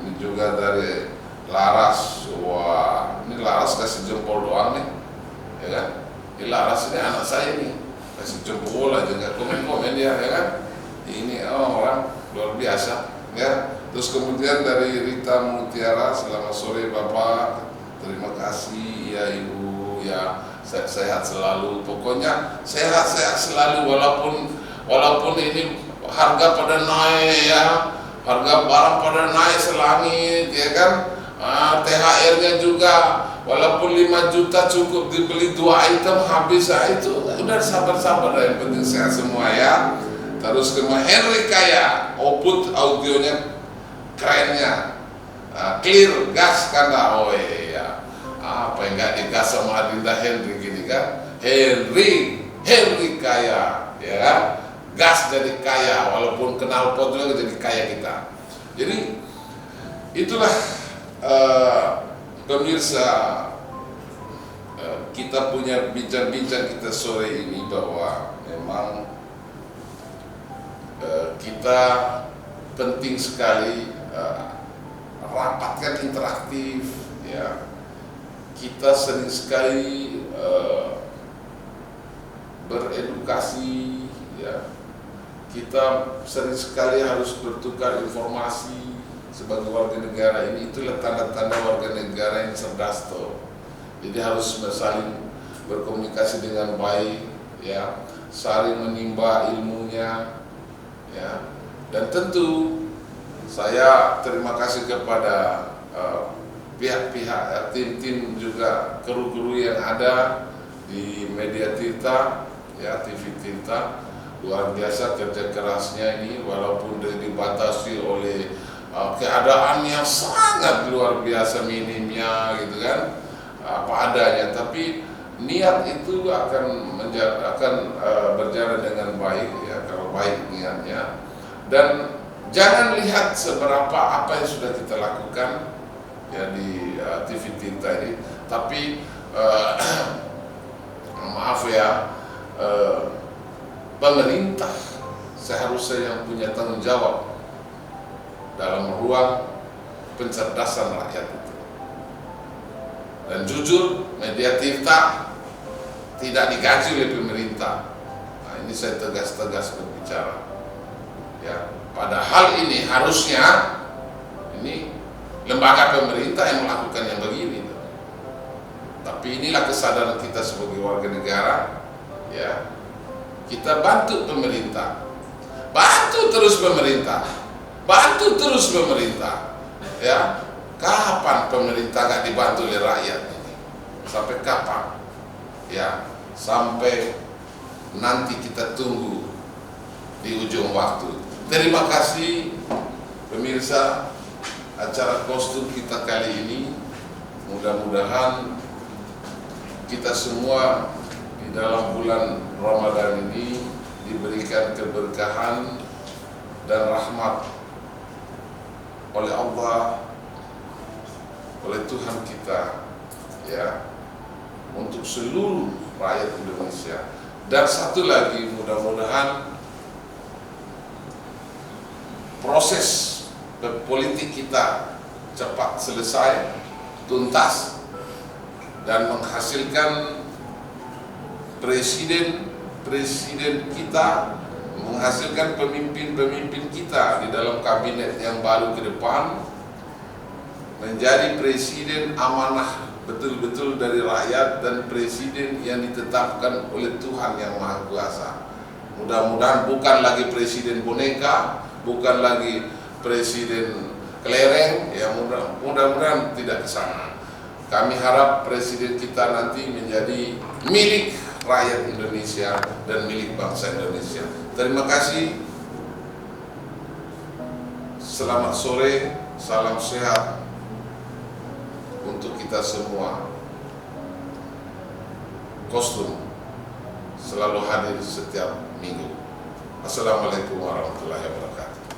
Ini juga dari Laras, wah ini Laras kasih jempol doang nih ya kan. Ini Laras ini anak saya nih, kasih jempol aja, nggak komen-komen dia ya kan. Ini orang luar biasa ya. Terus kemudian dari Rita Mutiara, selamat sore Bapak, terima kasih ya Ibu ya, sehat selalu, pokoknya sehat-sehat selalu walaupun ini harga pada naik ya, harga barang pada naik selangit ya kan. THR-nya juga walaupun 5 juta cukup dibeli 2 item habis ya, itu udah sabar-sabar, yang penting sehat semua ya. Terus kemudian Henry Kaya, output audionya kerennya, clear, gas kan lah, oh iya, apa yang nggak digas sama Adinda Henry gini kan, Henry Kaya, ya kan, gas jadi kaya, walaupun kenal pot juga jadi kaya kita. Jadi itulah pemirsa, kita punya bincang-bincang kita sore ini bahwa memang kita penting sekali rapatkan interaktif ya. Kita sering sekali beredukasi ya. Kita sering sekali harus bertukar informasi sebagai warga negara ini. Itulah tanda-tanda warga negara yang cerdas tuh. Jadi harus saling berkomunikasi dengan baik ya, saling menimba ilmunya ya. Dan tentu Saya terima kasih kepada pihak-pihak, tim-tim juga kru-kru yang ada di Media Tirta, ya TV Tirta. Luar biasa kerja kerasnya ini, walaupun dibatasi oleh keadaan yang sangat luar biasa minimnya gitu kan, apa adanya, tapi niat itu akan berjalan dengan baik ya, kalau baik niatnya. Dan jangan lihat seberapa apa yang sudah kita lakukan ya di TV Tirta ini, tapi maaf ya, pemerintah seharusnya yang punya tanggung jawab dalam ruang pencerdasan rakyat itu. Dan jujur, Media Tirta tidak digaji oleh pemerintah. Nah, ini saya tegas-tegas berbicara. Ya, padahal ini harusnya ini lembaga pemerintah yang melakukan yang begini. Tapi inilah kesadaran kita sebagai warga negara, ya. Kita bantu pemerintah, bantu terus pemerintah, bantu terus pemerintah, ya. Kapan pemerintah nggak dibantu oleh rakyat ini? Sampai kapan? Ya, sampai nanti kita tunggu di ujung waktu. Terima kasih pemirsa acara kostum kita kali ini. Mudah-mudahan kita semua di dalam bulan Ramadan ini diberikan keberkahan dan rahmat oleh Allah, oleh Tuhan kita, ya, untuk seluruh rakyat Indonesia. Dan satu lagi, mudah-mudahan proses politik kita cepat selesai, tuntas, dan menghasilkan presiden kita, menghasilkan pemimpin kita di dalam kabinet yang baru ke depan, menjadi presiden amanah betul-betul dari rakyat dan presiden yang ditetapkan oleh Tuhan yang Maha Kuasa. Mudah-mudahan bukan lagi presiden boneka, bukan lagi presiden kelereng, ya, mudah-mudahan tidak ke sana. Kami harap presiden kita nanti menjadi milik rakyat Indonesia dan milik bangsa Indonesia. Terima kasih. Selamat sore, salam sehat untuk kita semua. Kostum selalu hadir setiap minggu. Assalamualaikum warahmatullahi wabarakatuh.